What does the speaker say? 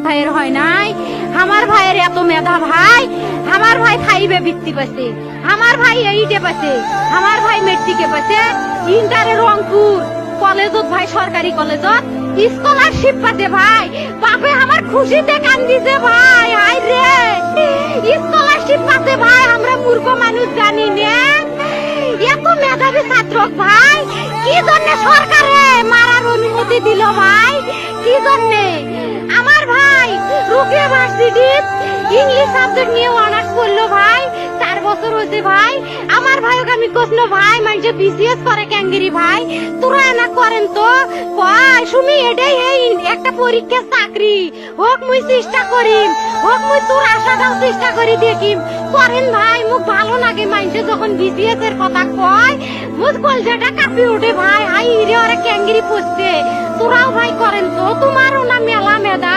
ভাইয়ের হয় নাই। আমার ভাইয়ের এত মেধা ভাই, আমার ভাই 5-এ বৃত্তি পাইছে, আমার ভাই 8-এ পাইছে, আমার ভাই মেট্রিকে পাইছে, ইন্টারে রংপুর কলেজত ভাই, সরকারি কলেজত স্কলারশিপ পাতে ভাই। বাপে আমার খুশিতে কান্দিছে ভাই, হাই রে স্কলারশিপ পাতে ভাই। আমরা মূর্খ মানুষ জানি না এত মেধাবী ছাত্র ভাই কি জন্য সরকারে মারার অনুমতি দিল ভাই, কি জন্য? আমার ভাই রুকিয়া ভার্সিটি ইংলিশ সাবজেক্ট নিয়ে অনার্স করলো ভাই, 4 বছর হয়েছে ভাই। আমার ভাইকে আমি কইছিল ভাই মানুষে বিসিএস করে ক্যাঙ্গেরি ভাই, তোরা না করেন তো ভাই। শুনি এটাই এই একটা পরীক্ষা চাকরি হোক, মুই চেষ্টা করিম, হোক মুই তোর আশাটাও চেষ্টা করি দেখিম। করেন ভাই, মুখ ভালো লাগে মানুষে যখন বিসিএস এর কথা কয়, মুখ কলজাটা কাঁপি ওঠে ভাই। হাই রে ওরা ক্যাঙ্গেরি পড়ছে। তোরাও ভাই করেন তো, তোমারও না মেলা মেধা।